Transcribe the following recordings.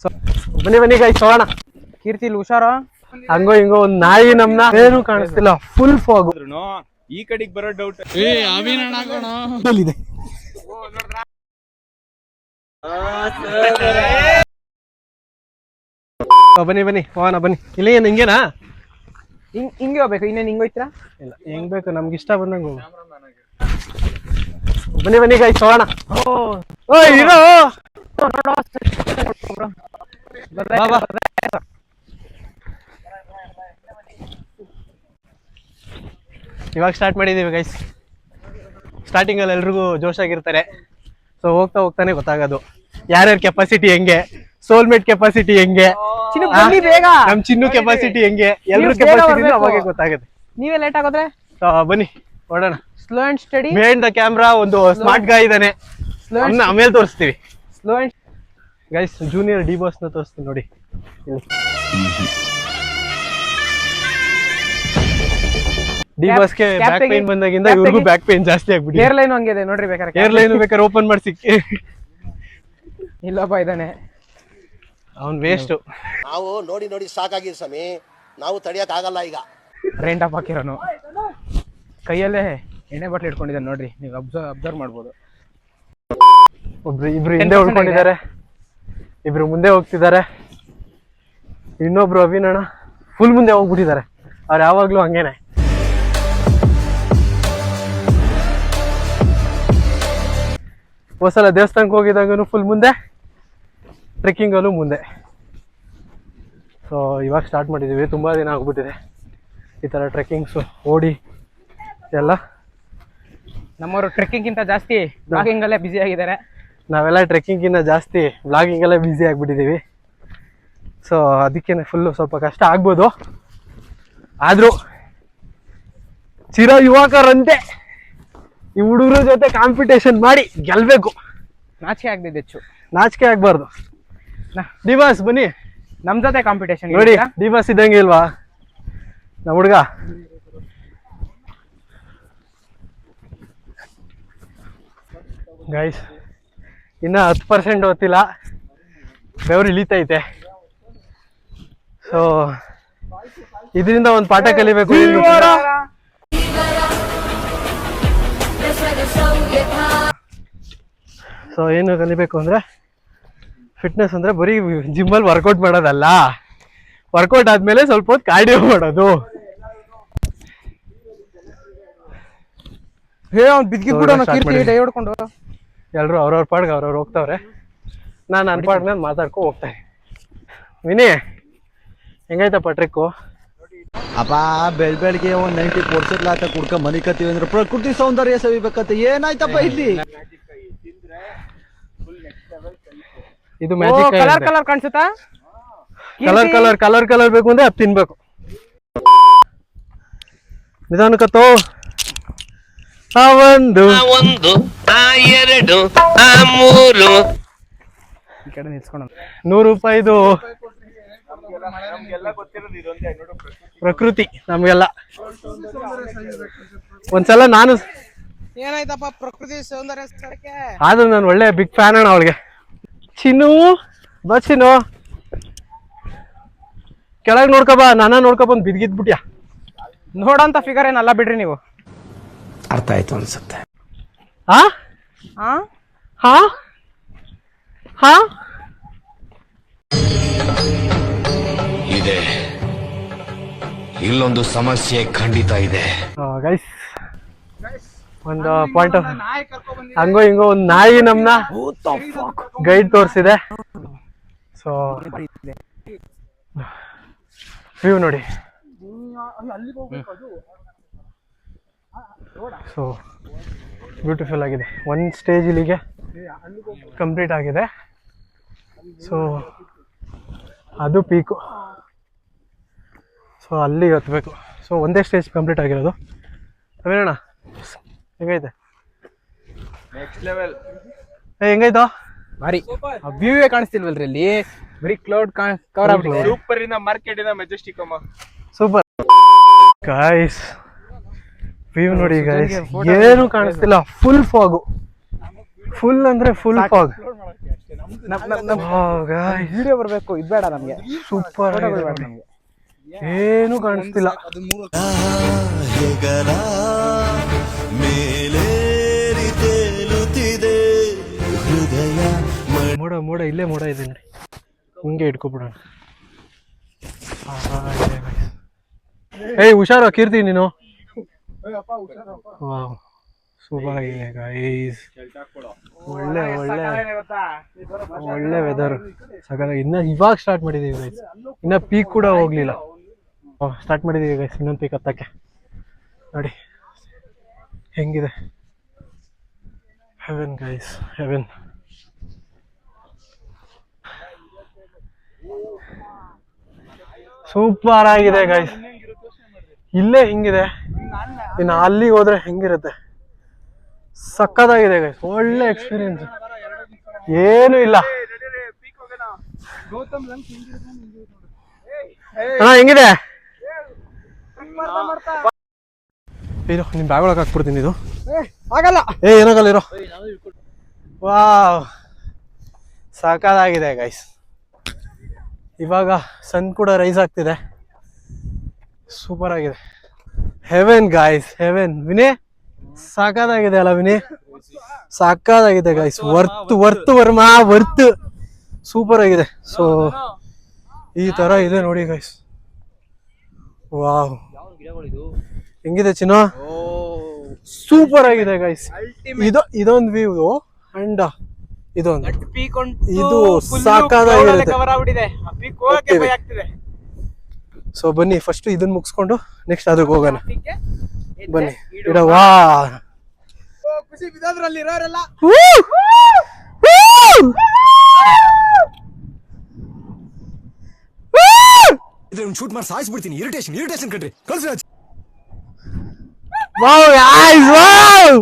So ಬನ್ನಿ guys ಹೋಗೋಣ. ಕೀರ್ತಿ ಇಲ್ಲಿ ಹುಷಾರು. ಹಂಗೋ ಹಿಂಗೋ ಒಂದ್ ನಾಯಿ ನಮ್ನ ಏನು ಕಾಣಿಸ್ತಿಲ್ಲ, ಫುಲ್ ಫಾಗು. ಈ ಕಡೆಗೆ ಬರೋ ಡೌಟ್ ಬನ್ನಿ ಹೋಗೋಣ ಬನ್ನಿ. ಇಲ್ಲಿ ಏನ್ ಹಿಂಗೇನಾ? ಹಿಂಗೆ ಹೋಗ್ಬೇಕು, ಇನ್ನೇನು ಹಿಂಗೆ ಹೋಯ್ತೀರಾ? ಇಲ್ಲ ಹೆಂಗ್ ಬೇಕು ನಮ್ಗೆ ಇಷ್ಟ ಬಂದಂಗ ಹೋಗು. ಬನ್ನಿ ಗೈಸ್ ಹೋಗೋಣ. ಇರೋ ಇವಾಗ ಸ್ಟಾರ್ಟ್ ಮಾಡಿದೀವಿ ಗೈಸ್. ಸ್ಟಾರ್ಟಿಂಗ್ ಅಲ್ಲಿ ಎಲ್ರಿಗೂ ಜೋಶಾಗಿರ್ತಾರೆ. ಸೊ ಹೋಗ್ತಾನೆ ಗೊತ್ತಾಗೋದು ಯಾರ್ಯಾರ ಕೆಪಾಸಿಟಿ ಹೆಂಗೆ, ಸೋಲ್ಮೇಟ್ ಕೆಪಾಸಿಟಿ ಹೆಂಗೆ, ನಮ್ ಚಿನ್ನು ಕೆಪಾಸಿಟಿ ಹೆಂಗೆ, ಎಲ್ರ ಕೆಪಾಸಿಟಿ ಅವಾಗೆ ಗೊತ್ತಾಗುತ್ತೆ. ನೀವೇ ಲೇಟ್ ಆಗೋದ್ರೆ ಬನ್ನಿ ಹೊಡೋಣ. Slow and study. Behind the camera ಒಂದು ಸ್ಮಾರ್ಟ್ ಗಾಯ್ ಇದಾನೆ, ಆಮೇಲೆ ತೋರಿಸ್ತೀವಿ. Slow and guys junior D boss ನ ತೋರಿಸ್ತೀನಿ ನೋಡಿ. ಡಿ ಬಾಸ್ ಗೆ ಬ್ಯಾಕ್ ಪೇನ್ ಬಂದಾಗಿಂದ ಇವ್ರಿಗೂ ಬ್ಯಾಕ್ ಪೇನ್ ಜಾಸ್ತಿ ಆಗ್ಬಿಟ್ಟಿದೆ. ಹೇರ್ ಲೈನ್ ಹಂಗಿದೆ ನೋಡ್ರಿ, ಬೇಕಾದ್ರೆ ಹೇರ್ ಲೈನ್ ಬೇಕಾದ್ರೆ ಓಪನ್ ಮಾಡಿ ಸಿಕ್ಕಿ. ಇಲ್ಲಪ್ಪ ಇದಾನೆ ಅವ್ನ್ ವೇಸ್ಟ್. ನಾವು ನೋಡಿ ಸಾಕಾಗಿದೆ ಸ್ವಾಮಿ, ನಾವು ತಡಿಯಕ್ ಆಗಲ್ಲ. ಈಗ ರೆಂಟ್ ಅಪ್ ಹಾಕಿರೋನು ಕೈಯಲ್ಲೇ ಎಣ್ಣೆ ಬಾಟ್ಲಿ ಇಟ್ಕೊಂಡಿದ್ದಾನೆ ನೋಡ್ರಿ, ನೀವು ಅಬ್ಸರ್ವ್ ಮಾಡ್ಬೋದು. ಇಬ್ರು ಹಿಂದೆ ಉಳ್ಕೊಂಡಿದ್ದಾರೆ, ಇಬ್ರು ಮುಂದೆ ಹೋಗ್ತಿದ್ದಾರೆ. ಇನ್ನೊಬ್ರು ಅಭಿನಣ್ಣ ಫುಲ್ ಮುಂದೆ ಹೋಗ್ಬಿಟ್ಟಿದ್ದಾರೆ. ಅವ್ರು ಯಾವಾಗ್ಲೂ ಹಂಗೇನೆ. ಹೊಸಲ ದೇವಸ್ಥಾನಕ್ಕೆ ಹೋಗಿದಾಗೂ ಫುಲ್ ಮುಂದೆ, ಟ್ರೆಕ್ಕಿಂಗಲ್ಲೂ ಮುಂದೆ. ಸೊ ಇವಾಗ ಸ್ಟಾರ್ಟ್ ಮಾಡಿದ್ದೀವಿ, ತುಂಬ ದಿನ ಆಗ್ಬಿಟ್ಟಿದೆ ಈ ಥರ ಟ್ರೆಕ್ಕಿಂಗ್ಸು ಓಡಿ ಎಲ್ಲ. ನಮ್ಮವರು ಟ್ರೆಕ್ಕಿಂಗ್ಗಿಂತ ಜಾಸ್ತಿ ಬ್ಲಾಗಿಂಗಲ್ಲೇ ಬ್ಯುಸಿ ಆಗಿದ್ದಾರೆ. ನಾವೆಲ್ಲ ಟ್ರೆಕ್ಕಿಂಗಿಂತ ಜಾಸ್ತಿ ಬ್ಲಾಗಿಂಗಲ್ಲೇ ಬ್ಯುಸಿ ಆಗಿಬಿಟ್ಟಿದ್ದೀವಿ. ಸೊ ಅದಕ್ಕೇನೆ ಫುಲ್ಲು ಸ್ವಲ್ಪ ಕಷ್ಟ ಆಗ್ಬೋದು. ಆದರೂ ಚಿರ ಯುವಕರಂತೆ ಈ ಹುಡುಗರ ಜೊತೆ ಕಾಂಪಿಟೇಷನ್ ಮಾಡಿ ಗೆಲ್ಬೇಕು. ನಾಚಿಕೆ ಆಗ್ದಿದ್ದು ಹೆಚ್ಚು, ನಾಚಿಕೆ ಆಗ್ಬಾರ್ದು. ಡಿ ಬಾಸ್ ಬನ್ನಿ ನಮ್ ಜೊತೆ ಕಾಂಪಿಟೇಷನ್ ನೋಡಿ. ಡಿ ಬಾಸ್ ಇದ್ದಂಗೆ ಇಲ್ವಾ ನಮ್ಮ ಹುಡುಗ? ಗೈಸ್ ಇನ್ನ 10% ಗೊತ್ತಿಲ್ಲ, ಬೆವರು ಇಳಿತೈತೆ. ಸೊ ಇದರಿಂದ ಒಂದು ಪಾಠ ಕಲಿಬೇಕು. ಸೊ ಏನು ಕಲಿಬೇಕು ಅಂದ್ರೆ, ಫಿಟ್ನೆಸ್ ಅಂದ್ರೆ ಬರೀ ಜಿಮ್ಮಲ್ಲಿ ವರ್ಕೌಟ್ ಮಾಡೋದಲ್ಲ, ವರ್ಕೌಟ್ ಆದ್ಮೇಲೆ ಸ್ವಲ್ಪ ಹೊತ್ತು ಕಾರ್ಡಿಯೋ ಮಾಡೋದು. ಎಲ್ರು ಅವ್ರವ್ರ ಪಾಡ್ಗೆ ಅವ್ರವ್ರು ಹೋಗ್ತಾವ್ರೆ, ನಾನು ನನ್ನ ಪಾಡ್ಗೆ ಮಾತಾಡ್ಕೊ ಹೋಗ್ತಾ ಇದ್ದೀನಿ. ವಿನಿ ಹೆಂಗೈತಪ್ಪ ಟ್ರಿಕ್ಕು? ಅಪ್ಪ ಬೆಳಗ್ಗೆ ಒಂದ್ 90% ಲಾತ ಕುಡ್ಕ ಮನಿ ಕತ್ತೀವಿ ಅಂದ್ರೆ ಪ್ರಕೃತಿ ಸೌಂದರ್ಯ ಸವಿಬೇಕಂತ ಏನಾಯ್ತಪ್ಪ ಇಲ್ಲಿ? ಇದು ಮ್ಯಾಜಿಕ್. ಕಲರ್ ಕಾಣಿಸುತ್ತಾ? ಕಲರ್ ಬೇಕು ಅಂದ್ರೆ ಅದು ತಿನ್ಬೇಕು. ನಿಧಾನಕ್ಕತ್ತೋ. ಆ ಒಂದು ಎರಡು ಮೂರು ಈ ಕಡೆ ನಿಲ್ಸ್ಕೊಂಡು ₹100 ಪ್ರಕೃತಿ ನಮ್ಗೆಲ್ಲ. ಒಂದ್ಸಲ ನಾನು ಏನಾಯ್ತಪ್ಪ ಪ್ರಕೃತಿ ಸೌಂದರ್ಯ ಆದ್ರೂ ನಾನು ಒಳ್ಳೆ ಬಿಗ್ ಫ್ಯಾನ್ ಅಣ್ಣ ಅವಳಿಗೆ. ಚಿನ್ನು ಬಾ ಚಿನ್ನು, ಕೆಳಗೆ ನೋಡ್ಕೊಬಾ. ನಾನ ನೋಡ್ಕೊಬಂದು ಬಿದ್ಗಿದ್ಬಿಟ್ಯಾ. ನೋಡಂತ ಫಿಗರ್ ಏನಲ್ಲ ಬಿಡ್ರಿ ನೀವು. ಅರ್ಥ ಆಯ್ತು ಅನ್ಸುತ್ತೆ. ಹಾ ಹಾ ಹಾ ಹಾ ಇದೆ, ಇಲ್ಲೊಂದು ಸಮಸ್ಯೆ ಖಂಡಿತ ಇದೆ. ಗೈಸ್ ಒಂದು ಪಾಯಿಂಟ್ ಆಫ್ ಹಂಗೋ ಹಿಂಗೋ ಒಂದು ನಾಯಿ ನಮ್ನ ಗೈಡ್ ತೋರಿಸಿದೆ. ಸೊ ವ್ಯೂ ನೋಡಿ. ಸೊ ಬ್ಯೂಟಿಫುಲ್ ಆಗಿದೆ. ಒಂದು ಸ್ಟೇಜ್ ಇಲ್ಲಿಗೆ ಕಂಪ್ಲೀಟ್ ಆಗಿದೆ. ಸೊ ಅದು ಪೀಕು. ಸೊ ಅಲ್ಲಿ ಹತ್ಬೇಕು. ಸೊ ಒಂದೇ ಸ್ಟೇಜ್ ಕಂಪ್ಲೀಟ್ ಆಗಿರೋದು. ಅವೇನಣ್ಣ ಹೆಂಗೈತೆ? Next level. ಹೆಂಗೈತೋ? ಭಾರಿ ವ್ಯೂವೇ ಕಾಣಿಸ್ತಿಲ್ವಲ್ರಿ ಇಲ್ಲಿ, ಬರೀ ಕ್ಲೌಡ್ ಕವರ್ ಆಗ್ಬಿಟ್ಟಿದೆ. ಸೂಪರ್ ಇಂದ ಮಾರ್ಕೆಟ್ ಇಂದ ಮೆಜೆಸ್ಟಿಕ್ ಅಮ್ಮ ಸೂಪರ್ ಗೈಸ್. ವ್ಯೂ ನೋಡಿ ಗೈಸ್, ಏನು ಕಾಣಿಸ್ತಿಲ್ಲ, ಫುಲ್ ಫಾಗು. ಫುಲ್ ಅಂದ್ರೆ ಫುಲ್ ಫಾಗ್. ವಿಡಿಯೋ ಬರಬೇಕು, ಇದು ಬೇಡ ನಮಗೆ. ಸೂಪರ್ ಬೇಡ ನಮಗೆ. ಏನು ಕಾಣಿಸ್ತಿಲ್ಲ. ಮೋಡ ಮೋಡ ಇಲ್ಲೇ ಮೋಡ ಇದೆ ನೋಡಿ, ಹಿಂಗೆ ಇಟ್ಕೊಬಿಡೋಣ. ಏಯ್ ಹುಷಾರ ಕೀರ್ತಿ ನೀನು. ವಾವ್ ಸೂಪರ್ ಆಗಿದೆ ಗೈಸ್. ಒಳ್ಳೆ ಒಳ್ಳೆ ಒಳ್ಳೆ ವೆದರ್. ಸಗದಾಗಿ ಇನ್ನ ಇವಾಗ ಸ್ಟಾರ್ಟ್ ಮಾಡಿದೀವಿ ಗೈಸ್, ಇನ್ನ ಪೀಕ್ ಕೂಡ ಹೋಗ್ಲಿಲ್ಲ. ಸ್ಟಾರ್ಟ್ ಮಾಡಿದೀವಿ ಗೈಸ್ ಇನ್ನೊಂದು ಪೀಕ್ ಹತ್ತಕ್ಕೆ. ನೋಡಿ ಹೆಂಗಿದೆ ಹೆವೆನ್ ಗೈಸ್, ಹೆವೆನ್. ಸೂಪರ್ ಆಗಿದೆ ಗೈಸ್. ಇಲ್ಲೇ ಹಿಂಗಿದೆ, ಇನ್ನು ಅಲ್ಲಿಗೆ ಹೋದ್ರೆ ಹೆಂಗಿರುತ್ತೆ. ಸಕ್ಕತ್ತಾಗಿದೆ ಗೈಸ್, ಒಳ್ಳೆ ಎಕ್ಸ್ಪೀರಿಯನ್ಸ್. ಏನು ಇಲ್ಲ ಅಣ್ಣ, ಹೆಂಗಿದೆ ಇದು? ನಿಮ್ ಬ್ಯಾಗ್ ಒಳಗೆ ಹಾಕ್ಬಿಡ್ತೀನಿ. ಇದು ಆಗಲ್ಲ, ಏನಾಗಲ್ಲ ಇರೋ. ವಾವ್ ಸಕ್ಕತ್ತಾಗಿದೆ ಗೈಸ್. ಇವಾಗ ಸನ್ ಕೂಡ ರೈಸ್ ಆಗ್ತಿದೆ. ಸೂಪರ್ ಆಗಿದೆ. Heaven guys, Heaven. ವಿನಯ್ ಸಾಕಾಗಿದೆ ಅಲ್ಲ ವಿನಯ್? ಸಾಕಾಗಿದೆ ಗೈಸ್. ವರ್ತ್ ವರ್ಮಾ ವರ್ತ್. ಸೂಪರ್ ಆಗಿದೆ. ಸೊ ಈ ತರ ಇದೆ ನೋಡಿ ಗೈಸ್. ವಾವ್ ಹೆಂಗಿದೆ ಚಿನ್ನ? ಸೂಪರ್ ಆಗಿದೆ ಗೈಸ್. ಇದೊಂದು ವ್ಯೂ ಅಂಡ್ ಇದೊಂದು ಇದು ಸಾಕಾಗಿದೆ. ಸೊ ಬನ್ನಿ ಫಸ್ಟ್ ಇದನ್ನ ಮುಗಿಸ್ಕೊಂಡು ನೆಕ್ಸ್ಟ್ ಅದಕ್ಕೆ ಹೋಗೋಣ. ಬನ್ನಿ ಇಡವಾ. ಶೂಟ್ ಮಾಡಿ ಸಾಯಿಸ್ಬಿಡ್ತೀನಿ. ಇರಿಟೇಷನ್ ಕಣ್ರಿ. ಕಳ್ಸಿ ವಾವ್ ಗೈಸ್, ವಾವ್.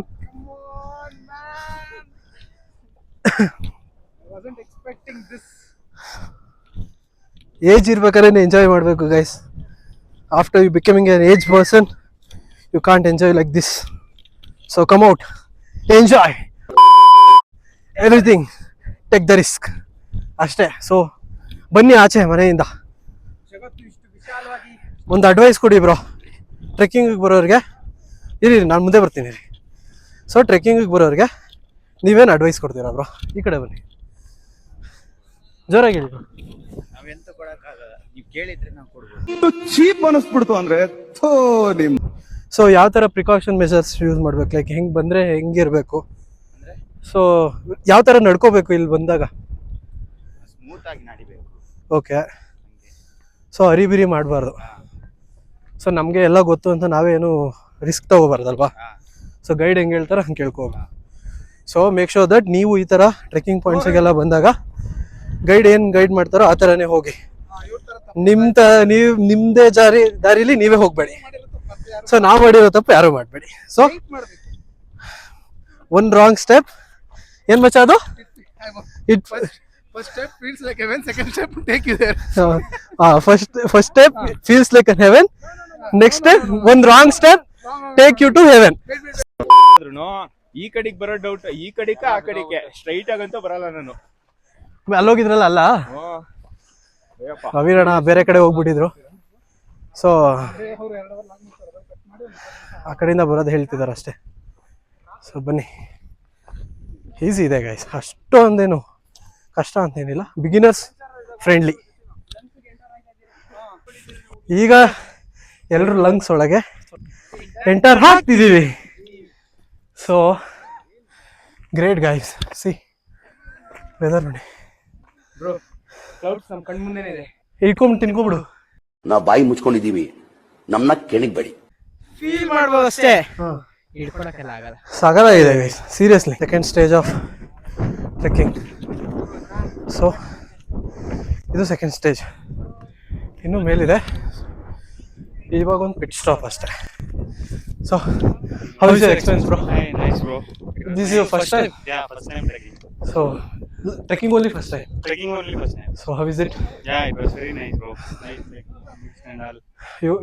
ಏಜ್ ಇರ್ಬೇಕಾದ್ರೆ ಎಂಜಾಯ್ ಮಾಡಬೇಕು guys. After you becoming an age person you can't enjoy like this. So come out, enjoy everything, take the risk ಅಷ್ಟೇ. ಸೊ ಬನ್ನಿ ಆಚೆ ಮನೆಯಿಂದ. ಒಂದು ಅಡ್ವೈಸ್ ಕೊಡಿ ಬ್ರೋ ಟ್ರೆಕ್ಕಿಂಗಿಗೆ ಬರೋರಿಗೆ. ಇರಿ ನಾನು ಮುಂದೆ ಬರ್ತೀನಿ ರೀ. ಸೊ ಟ್ರೆಕ್ಕಿಂಗಿಗೆ ಬರೋರಿಗೆ ನೀವೇನು ಅಡ್ವೈಸ್ ಕೊಡ್ತೀರಾ ಬ್ರೋ? ಈ ಕಡೆ ಬನ್ನಿ, ಜೋರಾಗಿ ಹೇಳಿ. ನಾವೆಂತ ಕೊಡಕ್ಕಾಗಲ್ಲ, ನೀವು ಕೇಳಿದ್ರೆ ನಾವು ಕೊಡ್ಬೋದು. ಚೀಪ್ ಅನಿಸ್ಬಿಡ್ತು ಅಂದ್ರೆ. ಸೊ ಯಾವ ಥರ ಪ್ರಿಕಾಷನ್ ಮೆಷರ್ಸ್ ಯೂಸ್ ಮಾಡ್ಬೇಕು? ಲೈಕ್ ಹೆಂಗೆ ಬಂದರೆ ಹೆಂಗಿರಬೇಕು? ಸೊ ಯಾವ ಥರ ನಡ್ಕೋಬೇಕು ಇಲ್ಲಿ ಬಂದಾಗ? ಸ್ಮೂತ್ ಆಗಿ ನಡಿಬೇಕು. ಓಕೆ. ಸೊ ಅರಿಬಿರಿ ಮಾಡಬಾರ್ದು. ಸೊ ನಮಗೆ ಎಲ್ಲ ಗೊತ್ತು ಅಂತ ನಾವೇನು ರಿಸ್ಕ್ ತಗೋಬಾರ್ದಲ್ವಾ? ಸೊ ಗೈಡ್ ಹೆಂಗೆ ಹೇಳ್ತಾರೆ ಹಂಗೆ ಕೇಳ್ಕೋಬೇಕು. ಸೊ ಮೇಕ್ ಶೋರ್ ದಟ್ ನೀವು ಈ ಥರ ಟ್ರೆಕ್ಕಿಂಗ್ ಪಾಯಿಂಟ್ಸಿಗೆಲ್ಲ ಬಂದಾಗ ಗೈಡ್ ಏನು ಗೈಡ್ ಮಾಡ್ತಾರೋ ಆ ಥರನೇ ಹೋಗಿ. ನಿಮ್ಮದೇ ದಾರಿಲಿ ನೀವೇ ಹೋಗಬೇಡಿ. ಸೊ ನಾವು ಮಾಡಿರೋ ತಪ್ಪು ಯಾರು ಮಾಡಬೇಡಿ. ಸೊ ಒನ್ ರಾಂಗ್ ಸ್ಟೆಪ್ ಏನು ಮಚ್ಚ ಅದು? First step feels like heaven, second step take you there. First step feels like a heaven. Next step, one wrong step take you to heaven. ಈ ಕಡೆಗೆ ಬರೋ ಡೌಟ್, ಈ ಕಡೆಗೆ ಆ ಕಡೆಗೆ ಸ್ಟ್ರೈಟ್ ಆಗಂತೂ ಬರಲ್ಲ ನಾನು. ಅಲ್ಲೋಗಿದ್ರಲ್ಲ ಅಲ್ಲ, ಅವಿರಣ ಬೇರೆ ಕಡೆ ಹೋಗ್ಬಿಟ್ಟಿದ್ರು. ಸೊ ಆ ಕಡೆಯಿಂದ ಬರೋದು ಹೇಳ್ತಿದ್ದಾರೆ ಅಷ್ಟೇ. ಸೊ ಬನ್ನಿ, ಈಸಿ ಇದೆ ಗೈಸ್, ಅಷ್ಟೊಂದೇನು ಕಷ್ಟ ಅಂತೇನಿಲ್ಲ. Beginners friendly. ಈಗ ಎಲ್ಲರೂ ಲಂಗ್ಸ್ ಒಳಗೆ ಎಂಟರ್ ಹಾಕ್ತಿದ್ದೀವಿ. So great guys. See weather ನೋಡಿ ಬ್ರೋ, ಕ್ಲೌಡ್ಸ್ ನಮ್ಮ ಕಣ್ಣು ಮುಂದೆನೇ ಇದೆ. ಇಳ್ಕೊಂಡ್ ತಿನ್ಕೊಬಿಡು. ನಾವು ಬಾಯಿ ಮುಚ್ಕೊಂಡಿದ್ದೀವಿ, ನಮ್ಮನ್ನ ಕೆಣಿಗ್ಬೇಡಿ. ಫೀಲ್ ಮಾಡ್ಬೋದು ಅಷ್ಟೇ, ಹಿಡ್ಕೊಳಕ್ಕೆಲ್ಲ ಆಗಲ್ಲ. ಸಾಕಾಗಿದೆ guys seriously. Second stage of trekking. So ಇದು ಸೆಕೆಂಡ್ ಸ್ಟೇಜ್, ಇನ್ನೂ ಮೇಲಿದೆ. ಇವಾಗ ಒಂದು ಪಿಟ್ ಸ್ಟಾಪ್ ಅಷ್ಟೇ. So how is your experience bro? Nice bro. This is your first time? Yeah, first time trekking. So trekking only first time? Trekking only first time. So how is it? Yeah, it was very nice bro. Nice like and all.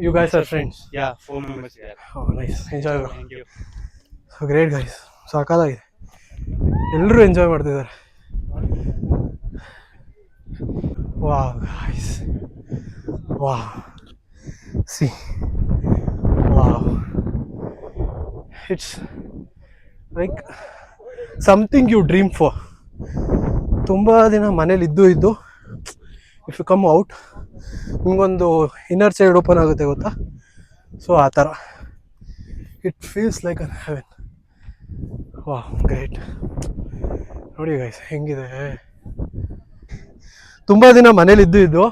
You guys are friends? Yeah, 4 members there. Oh nice, enjoy bro. Thank you. So great guys, ಸಾಕಾಗಿದೆ. ಎಲ್ಲರೂ enjoy ಮಾಡ್ತಿದ್ದಾರೆ. Wow guys, wow, see, wow, it's like something you dream for. ತುಂಬ ದಿನ ಮನೇಲಿ ಇದ್ದು if you come out ನಿಮಗೊಂದು inner side open ಆಗುತ್ತೆ ಗೊತ್ತಾ. ಸೊ ಆ ಥರ it feels like an heaven. Wow, great. ನೋಡಿ ಗೈಸ್ ಹೆಂಗಿದೆ. ತುಂಬ ದಿನ ಮನೇಲಿ ಇದ್ದು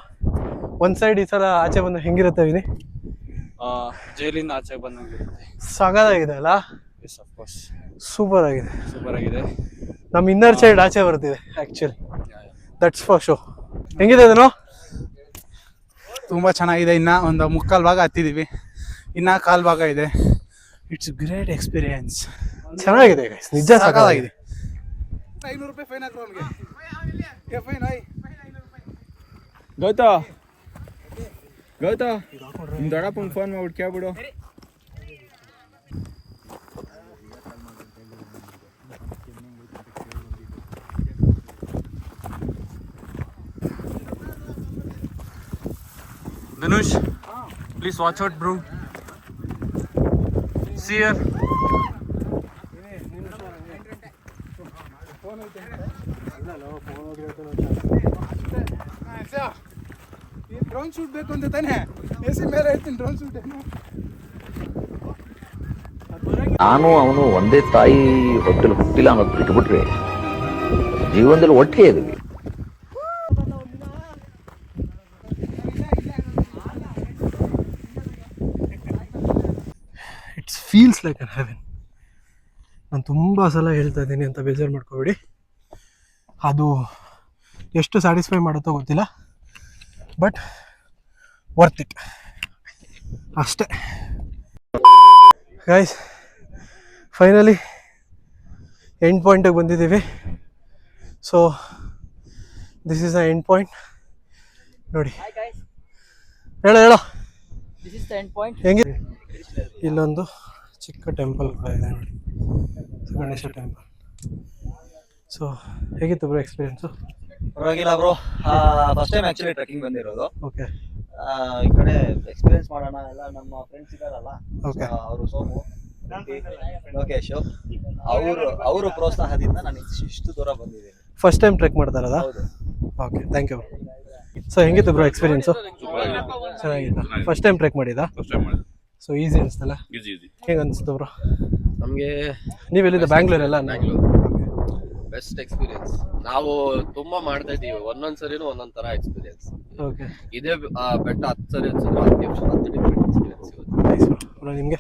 ಒಂದು ಸೈಡ್ ಈ ಸಲ ಆಚೆ ಬಂದು ಹೆಂಗಿರುತ್ತೆ ವಿನಿ? ಜೈಲಿಂದ ಆಚೆ ಬಂದಂಗಿರುತ್ತೆ. ಸಗದಾಗಿದೆ ಅಲ್ಲ? ಎಸ್ ಆಫ್ ಕೋರ್ಸ್, ಸೂಪರ್ ಆಗಿದೆ. ಸೂಪರ್ ಆಗಿದೆ. ನಮ್ಮ ಇನ್ನರ್ ಸೈಡ್ ಆಚೆ ಬರ್ತಿದೆ ಆ್ಯಕ್ಚುಲಿ, ದಟ್ಸ್ ಫಾರ್ ಶೋ. ಹೆಂಗಿದೆ ಅದನ್ನು? ತುಂಬ ಚೆನ್ನಾಗಿದೆ. ಇನ್ನು ಒಂದು ಮುಕ್ಕಾಲು ಭಾಗ ಹತ್ತಿದ್ದೀವಿ, ಇನ್ನು ಕಾಲು ಭಾಗ ಇದೆ. It's great experience. ಚೆನ್ನಾಗಿದೆ ಗೈಸ್, ನಿಜ ಸಾಕಾಗಿದೆ. 500 ರೂಪಾಯಿ ಫೈನ್ ಹಾಕ್ರು ಅವ್ನಿಗೆ. ಫೈನ್ ಆಯ್ ಗೌತ ನಿಮ್ ದೊಡ್ಡಪ್ಪಂಗೆ ಫೋನ್ ಮಾಡ್ಬಿಟ್ಟು ಕೇಳ್ಬಿಡು. Dhanush, please watch out bro. See here. Drone shoot ಬೇಕು ಅಂತ ತಾನೆ AC ಮೇಲೆ ಹೇಳ್ತೀನಿ. ಡ್ರೋನ್ ಶೂಟ್ ನಾನು ಅವನು ಒಂದೇ ತಾಯಿ ಹೊಟ್ಟೆಲಿ ಹುಟ್ಟಿಲ್ಲ ಅನ್ನೋದು ಬಿಟ್ಬಿಟ್ರೆ ಜೀವನದಲ್ಲಿ ಒಟ್ಟಿಗೆ ಇದ್ದೀವಿ. It's feels like an Heaven. ನಾನು ತುಂಬ ಸಲ ಹೇಳ್ತಾ ಇದ್ದೀನಿ ಅಂತ ಬೇಜಾರು ಮಾಡ್ಕೋಬೇಡಿ. ಅದು ಎಷ್ಟು ಸ್ಯಾಟಿಸ್ಫೈ ಮಾಡುತ್ತೋ ಗೊತ್ತಿಲ್ಲ, ಬಟ್ ವರ್ತ್ ಇಟ್ ಅಷ್ಟೇ. ಗೈಸ್, ಫೈನಲಿ ಎಂಡ್ ಪಾಯಿಂಟಿಗೆ ಬಂದಿದ್ದೀವಿ. So this is the end point. ನೋಡಿ, ಹೇಳೋ ಹೆಂಗೆ. ಇಲ್ಲೊಂದು ಚಿಕ್ಕ ಟೆಂಪಲ್ ಇದೆ ನೋಡಿ, ಗಣೇಶ ಟೆಂಪಲ್. ಸೊ ಹೇಗಿತ್ತು ಬ್ರೋ ಎಕ್ಸ್ಪೀರಿಯನ್ಸು? ಪರವಾಗಿಲ್ಲ bro, first time actually trekking ಬಂದಿರೋದು. ಓಕೆ, ಈ ಕಡೆ ಎಕ್ಸ್ಪೀರಿಯನ್ಸ್ ಮಾಡೋಣ ಎಲ್ಲ. ನಮ್ಮ ಫ್ರೆಂಡ್ಸ್ ಇದಾರಲ್ಲ, Okay. ಅವರು ಸೋಮು, ಲೋಕೇಶ್, ಅವರು ಪ್ರೋತ್ಸಾಹದಿಂದ ನಾನು ಇಷ್ಟು ದೂರ ಬಂದಿದ್ದೀನಿ. ಫಸ್ಟ್ ಟೈಮ್ ಟ್ರೆಕ್ ಮಾಡ್ತಾರಲ್ಲ? ಹೌದು. Okay, thank you. ಸೊ ಹೆಂಗಿತ್ತು ಬ್ರೋ ಎಕ್ಸ್ಪೀರಿಯನ್ಸು? ಚೆನ್ನಾಗಿತ್ತಾ? ಫಸ್ಟ್ ಟೈಮ್ ಟ್ರೆಕ್ ಮಾಡಿದ್ದಾ? ಸೊ ಈಸಿ ಅನಿಸ್ತಲ್ಲ? ಹೇಗೆ ಅನಿಸ್ತು ಬ್ರೋ ನಮಗೆ? ನೀವೆಲ್ಲಿದ್ದ? ಬ್ಯಾಂಗ್ಳೂರಲ್ಲ? Best experience. ನಾವು ತುಂಬಾ ಮಾಡ್ತಾ ಇದೀವಿ, ಒಂದೊಂದ್ಸರಿನೂ ಒಂದೊಂದ್ ತರ ಎಕ್ಸ್ಪೀರಿಯನ್ಸ್. ಓಕೆ, ಇದೇ ಬೆಟ್ಟ 10 ಸರಿ ಅನ್ಸಿದ್ರೆ 10 ಡಿಫ್ರೆಂಟ್ ಎಕ್ಸ್ಪೀರಿಯನ್ಸ್ ಸಿಗುತ್ತೆ. Nice bro. ನಿಮಗೆ?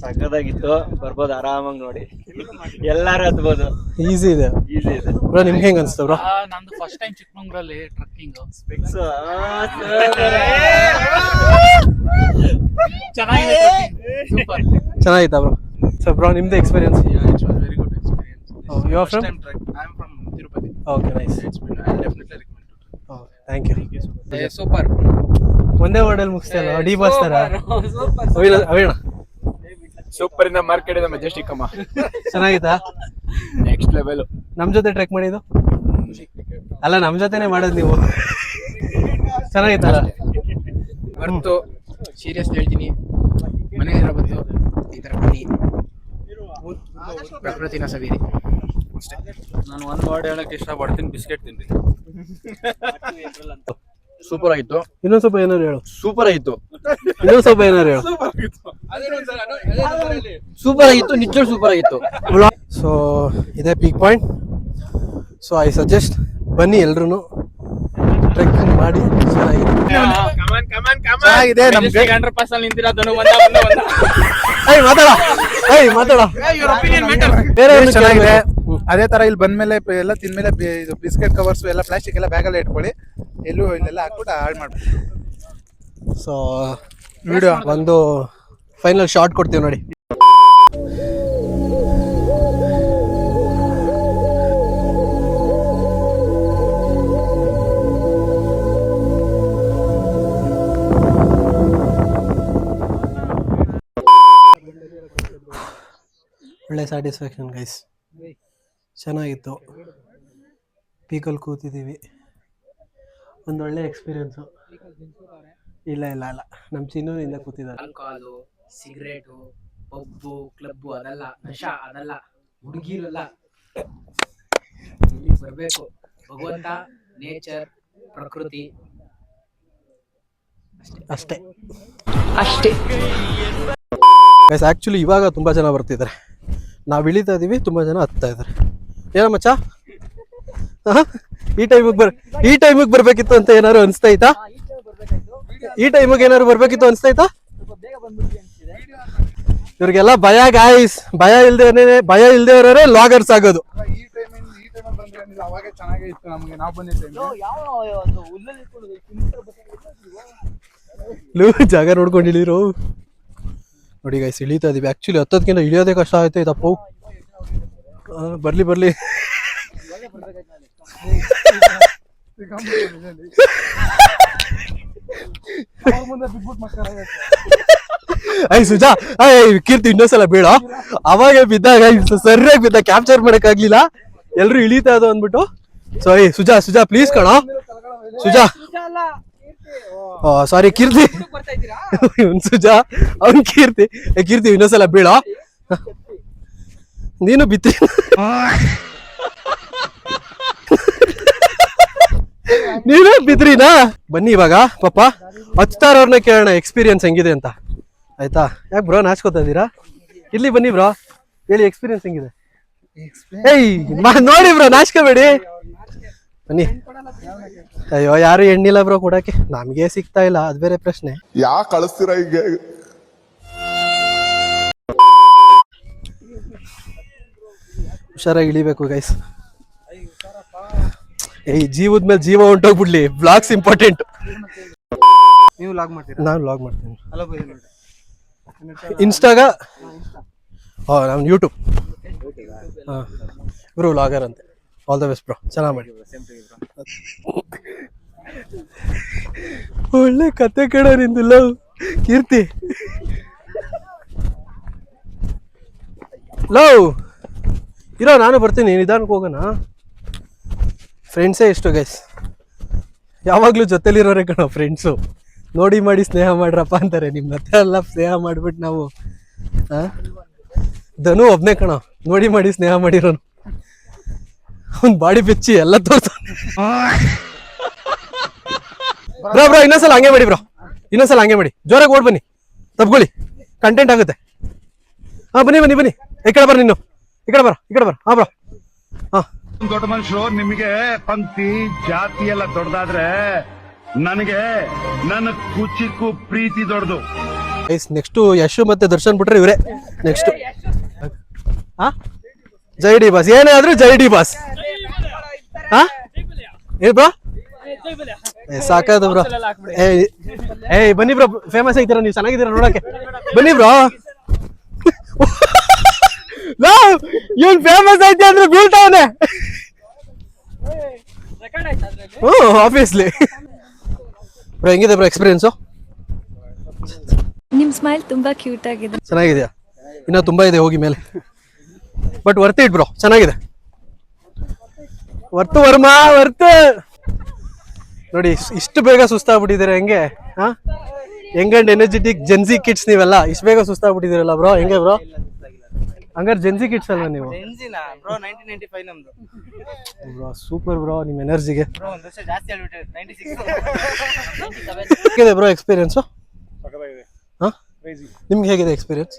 ಸಕ್ಕದಾಗಿತ್ತು, ಬರ್ಬೋದು ಆರಾಮಾಗಿ ನೋಡಿ, ಎಲ್ಲಾರು ಹತ್ಬೋದು, ಈಸಿ ಇದೆ ಬ್ರೋ. ನಿಮ್ಗೆ ಹೆಂಗೆ ಅನಿಸ್ತು ಬ್ರೋ? ನಂದು ಫಸ್ಟ್ ಟೈಮ್ ಚಿಕ್ಕಮಂಗ್ಳೂರಲ್ಲಿ ಟ್ರಕ್ಕಿಂಗ್. ಚೆನ್ನಾಗಿದೆ, ಸೂಪರ್. ಚೆನ್ನಾಗಿತ್ತಾ ಬ್ರೋ? ಸೊ ಬ್ರೋ, ನಿಮ್ದು experience? It's was very good experience. You are from? I am from Tirupati. Okay, nice. I'll definitely recommend it. Thank you. Super. ಒಂದೇ ವರ್ಡಲ್ಲಿ ಮುಗಿಸ್ತಲ್ಲ, ಡಿ ಬಾಸ್ ಥರ. ಅವೇಣ super ಇಂದ ಮಾರ್ಕೆಟ್ ಇಂದ ಮೆಜೆಸ್ಟಿಕ್ ಅಮ್ಮ. ಚೆನ್ನಾಗಿತ್ತಾ? Next level. ನಮ್ಮ ಜೊತೆ ಟ್ರೆಕ್ ಮಾಡಿದ್ದು ಅಲ್ಲ, ನಮ್ಮ ಜೊತೆನೇ ಮಾಡೋದು ನೀವು. ಚೆನ್ನಾಗಿತ್ತಲ್ಲ? ಬರ್ತು. ಸೀರಿಯಸ್ ಹೇಳ್ತೀನಿ, ಮನೆಯಲ್ಲಿರೋ ಬದಲು ಈ ಥರ ಬನ್ನಿ, ಪ್ರಕೃತಿನ ಸವಿರಿ ಅಷ್ಟೇ. ನಾನು ಒಂದ್ ವರ್ಡ್ ಹೇಳಕ್ ಇಷ್ಟಪಡ್ತೀನಿ, ಬಿಸ್ಕೆಟ್ ತಿಂತೀನಿ. ಸೂಪರ್ ಆಗಿತ್ತು. ಇನ್ನೊಂದು ಸ್ವಲ್ಪ ಏನಾರು ಹೇಳು. ಸೂಪರ್ ಆಗಿತ್ತು. ಇನ್ನೊಂದು ಸ್ವಲ್ಪ ಏನಾರು ಹೇಳು. ಸೂಪರ್ ಆಗಿತ್ತು, ನಿಜ ಸೂಪರ್ ಆಗಿತ್ತು. ಸೊ ಇದೇ peak point. So I suggest ಬನ್ನಿ ಎಲ್ರು ಟ್ರೆಕ್ಕಿಂಗ್ ಮಾಡಿ. ಚೆನ್ನಾಗಿದೆ. ನಮ್ಗೆ ಚೆನ್ನಾಗಿದೆ. ಅದೇ ತರ ಇಲ್ಲಿ ಬಂದ್ಮೇಲೆ ಎಲ್ಲ ತಿಂದ್ಮೇಲೆ ಇದು ಬಿಸ್ಕೆಟ್ ಕವರ್ಸ್ ಎಲ್ಲ ಪ್ಲಾಸ್ಟಿಕ್ ಎಲ್ಲ ಬ್ಯಾಗಲ್ಲಿ ಇಟ್ಕೊಳ್ಳಿ, ಎಲ್ಲೂ ಇಲ್ಲೆಲ್ಲ ಹಾಕ್ಬಿಟ್ಟು ಹಾಳು ಮಾಡ್ಬಿಟ್ಟು. ಸೊ ವಿಡಿಯೋ ಒಂದು ಫೈನಲ್ ಶಾರ್ಟ್ ಕೊಡ್ತೀವಿ ನೋಡಿ. ಒಳ್ಳೆ ಸ್ಯಾಟಿಸ್ಫ್ಯಾಕ್ಷನ್ ಗೈಸ್. ಚೆನ್ನಾಗಿತ್ತು. ಪೀಕಲ್ಲಿ ಕೂತಿದ್ದೀವಿ, ಒಂದೊಳ್ಳೆ ಎಕ್ಸ್ಪೀರಿಯೆನ್ಸು. ಇಲ್ಲ ಇಲ್ಲ ಇಲ್ಲ, ನಮ್ಮ ಚಿನ್ನೂರಿಂದ ಕೂತಿದ್ದಾರೆ. ಆಲ್ಕೋಹಾಲು, ಸಿಗರೇಟು, ಪಬ್ಬು, ಕ್ಲಬ್ಬು ಅದೆಲ್ಲ ನಶಾ, ಅದೆಲ್ಲ ಹುಡುಗಿರಲ್ಲ. ಇಲ್ಲಿ ಬರಬೇಕು, ಭಗವಂತ, ನೇಚರ್, ಪ್ರಕೃತಿ ಅಷ್ಟೇ. ಅಷ್ಟೇ. ಗೈಸ್ ಆ್ಯಕ್ಚುಲಿ ಇವಾಗ ತುಂಬ ಜನ ಬರ್ತಿದ್ದಾರೆ, ನಾವು ಇಳಿತಾ ಇದ್ದೀವಿ, ತುಂಬ ಜನ ಹತ್ತಾ ಇದ್ದಾರೆ. ಏನೋ ಮಚ್ಚ, ಈ ಟೈಮಿಗೆ ಬರಬೇಕಿತ್ತು ಅಂತ ಏನಾದ್ರು ಅನಿಸ್ತೈತಾ? ಈ ಟೈಮಿಗೆ ಏನಾದ್ರು ಬರಬೇಕಿತ್ತು ಅನಿಸ್ತೈತಾ? ಇವ್ರಿಗೆಲ್ಲ ಭಯ ಗಾಯ್ಸ್, ಭಯ ಇಲ್ದೇ ಇರೋರೇ ಲಾಗರ್ಸ್ ಆಗೋದು. ಈ ಟೈಮಲ್ಲಿ ಬಂದ್ರೆ ಅವಾಗೆ ಚೆನ್ನಾಗೇ ಇತ್ತು ನಮಗೆ. ನಾವು ಬಂದಿದ್ದೆ ಜಾಗ ನೋಡ್ಕೊಂಡು ಇಳಿರೋ. ನೋಡಿ ಗೈಸ್, ಇಳಿತಾ ಇದೀವಿ. ಆಕ್ಚುಲಿ ಹತ್ತೋದ್ಕಿಂತ ಇಳಿಯೋದೇ ಕಷ್ಟ ಆಯ್ತು ಇದಪ್ಪ. ಬರ್ಲಿ ಐ ಸುಜಾ, ಕೀರ್ತಿ ಇನ್ನೊಂದ್ಸಲ ಬೀಳೋ. ಅವಾಗೆ ಬಿದ್ದಾಗ ಸರಿಯಾಗಿ ಬಿದ್ದ, ಕ್ಯಾಪ್ಚರ್ ಮಾಡಕ್ ಆಗ್ಲಿಲ್ಲ, ಎಲ್ರು ಇಳಿತಾ ಅದು ಅಂದ್ಬಿಟ್ಟು. ಸೊ ಸುಜಾ ಪ್ಲೀಸ್ ಕಣೋ. ಸುಜಾ, ಸಾರಿ ಕೀರ್ತಿ, ಸುಜಾ ಅವ್ನ್ ಕೀರ್ತಿ ಇನ್ನೊಂದ್ಸಲ ಬೀಳೋ. ನೀನು ಬಿತ್ತಿ ನೀನು ಬಿದ್ರಿನಾ? ಬನ್ನಿ ಇವಾಗ ಪಾಪ ಹತ್ತಾರವ್ರನ್ನ ಕೇಳೋಣ ಎಕ್ಸ್ಪೀರಿಯನ್ಸ್ ಹೆಂಗಿದೆ ಅಂತ, ಆಯ್ತಾ? ಯಾಕೆ ಬ್ರೋ ನಾಚ್ಕೋತಾ ಇದ್ದೀರಾ? ಇಲ್ಲಿ ಬನ್ನಿ ಬ್ರೋ, ಹೇಳಿ ಎಕ್ಸ್ಪೀರಿಯನ್ಸ್ ಹೆಂಗಿದೆ? ನೋಡಿ ಬ್ರೋ, ನಾಚ್ಕೋಬೇಡಿ, ಬನ್ನಿ. ಅಯ್ಯೋ ಯಾರು ಎಣ್ಣಿಲ್ಲ ಬ್ರೋ ಕೊಡಕ್ಕೆ, ನಮ್ಗೆ ಸಿಗ್ತಾ ಇಲ್ಲ, ಅದ್ ಬೇರೆ ಪ್ರಶ್ನೆ. ಯಾಕೆ ಕಳಿಸ್ತೀರಾ ಈಗ? ಹುಷಾರಾಗಿ ಇಳಿಬೇಕು ಗೈಸ್. ಜೀವದ ಮೇಲೆ ಜೀವ ಹೊಂಟೋಗ್ಬಿಡ್ಲಿ, ಬ್ಲಾಗ್ಸ್ ಇಂಪಾರ್ಟೆಂಟ್. ನೀವು ಲಾಗ್ ಮಾಡ್ತೀರಾ? ನಾನು ಲಾಗ್ ಮಾಡ್ತೀನಿ ಇನ್ಸ್ಟಾಗ, ನಾನು ಯೂಟ್ಯೂಬ್. ಬ್ರೋ ಲಾಗರ್ ಅಂತೆ. ಆಲ್ ದ ಬೆಸ್ಟ್ ಬ್ರೋ, ಚೆನ್ನಾಗಿ ಮಾಡಿ. ಒಳ್ಳೆ ಕತೆ ಕಡೆ ನಿಂದಿಲ್ಲ ಕೀರ್ತಿ. ಲವ್ ಇರೋ, ನಾನು ಬರ್ತೀನಿ, ನಿಧಾನಕ್ಕೆ ಹೋಗೋಣ. ಫ್ರೆಂಡ್ಸೇ ಎಷ್ಟು ಗೈಸ್, ಯಾವಾಗಲೂ ಜೊತೆಲಿರೋರೆ ಕಣೋ ಫ್ರೆಂಡ್ಸು. ನೋಡಿ ಮಾಡಿ ಸ್ನೇಹ ಮಾಡ್ರಪ್ಪ ಅಂತಾರೆ, ನಿಮ್ಮ ಹತ್ರ ಎಲ್ಲ ಸ್ನೇಹ ಮಾಡ್ಬಿಟ್ಟು ನಾವು ಧನು ಒಬ್ನೇ ಕಣೋ ನೋಡಿ ಮಾಡಿ ಸ್ನೇಹ ಮಾಡಿರೋನು. ಅವ್ನ್ ಬಾಡಿ ಬೆಚ್ಚಿ ಎಲ್ಲ ತೋರ್ತಾನೆ. ಬ್ರೋ ಇನ್ನೊಂದ್ಸಲ ಹಂಗೆ ಮಾಡಿ ಬ್ರೋ, ಇನ್ನೊಂದ್ಸಲ ಹಂಗೆ ಮಾಡಿ, ಜೋರಾಗಿ ಓಡ್ ಬನ್ನಿ, ತಪ್ಕೊಳ್ಳಿ, ಕಂಟೆಂಟ್ ಆಗುತ್ತೆ. ಹಾ ಬನ್ನಿ, ಈ ಕಡೆ ಬರ, ನೀನು ಈ ಕಡೆ ಬರ. ಹಾ ಬ್ರೋ, ಹಾ ದೊಡ್ಡ ಮನುಷ್ಯರು, ನಿಮಗೆ ಪಂಕ್ತಿ ಜಾತಿ ಎಲ್ಲ ದೊಡ್ಡದಾದ್ರೆ ನನಗೆ ನನ್ನ ಕುಚಿಕ್ಕೂ ಪ್ರೀತಿ ದೊಡ್ಡದು. ನೆಕ್ಸ್ಟ್ ಯಶು ಮತ್ತೆ ದರ್ಶನ್ ಬಿಟ್ರೆ ಇವರೇ ನೆಕ್ಸ್ಟ್. ಜೈ ಡಿ ಬಾಸ್, ಏನೇ ಆದ್ರೂ ಜೈ ಡಿ ಬಾಸ್. ಬ್ರೋ ಸಾಕಾದ ಬ್ರೋ. ಬನ್ನಿ ಬ್ರೋ, ಫೇಮಸ್ ಐತೀರಾ ನೀವು, ಚೆನ್ನಾಗಿದ್ದೀರಾ ನೋಡಕ್ಕೆ. ಬನ್ನಿ ಬ್ರೋ. ಇವನ್ ಫೇಮಸ್ ಐತಿ ಅಂದ್ರೆ ಬೀಳ್ತಾವನೆ. ಆಬ್ವಿಯಸ್ಲಿ. ಬ್ರೋ ಹೆಂಗಿದೆ ಬ್ರೋ ಎಕ್ಸ್ಪೀರಿಯನ್ಸು? ನಿಮ್ ಸ್ಮೈಲ್ ತುಂಬಾ ಕ್ಯೂಟ್ ಆಗಿದೆ. ಚೆನ್ನಾಗಿದೆಯಾ? ಇನ್ನೂ ತುಂಬಾ ಇದೆ ಹೋಗಿ ಮೇಲೆ, ಬಟ್ ವರ್ತ್ ಇಟ್ ಬ್ರೋ, ಚೆನ್ನಾಗಿದೆ. ವರ್ತು ವರ್ಮಾ ವರ್ತು. ನೋಡಿ ಇಷ್ಟು ಬೇಗ ಸುಸ್ತಾಗ್ಬಿಟ್ಟಿದ್ದೀರಾ ಹೆಂಗೆ? Young and energetic Gen Z kids ನೀವೆಲ್ಲ ಇಷ್ಟು ಬೇಗ ಸುಸ್ತಾಗ್ಬಿಟ್ಟಿದ್ದೀರಲ್ಲ ಬ್ರೋ, ಹೆಂಗೆ ಬ್ರೋ? ಹಂಗಾರೆ ಜೆನ್ಸಿ ಕಿಡ್ಸ್ ಅಲ್ವಾ ನೀವು? ಬ್ರೋ ಸೂಪರ್ ಬ್ರೋ, ನಿಮ್ಮ ಎನರ್ಜಿಗೆ. ಹೇಗಿದೆ ಬ್ರೋ ಎಕ್ಸ್ಪೀರಿಯನ್ಸು? ನಿಮ್ಗೆ ಹೇಗಿದೆ ಎಕ್ಸ್ಪೀರಿಯನ್ಸ್?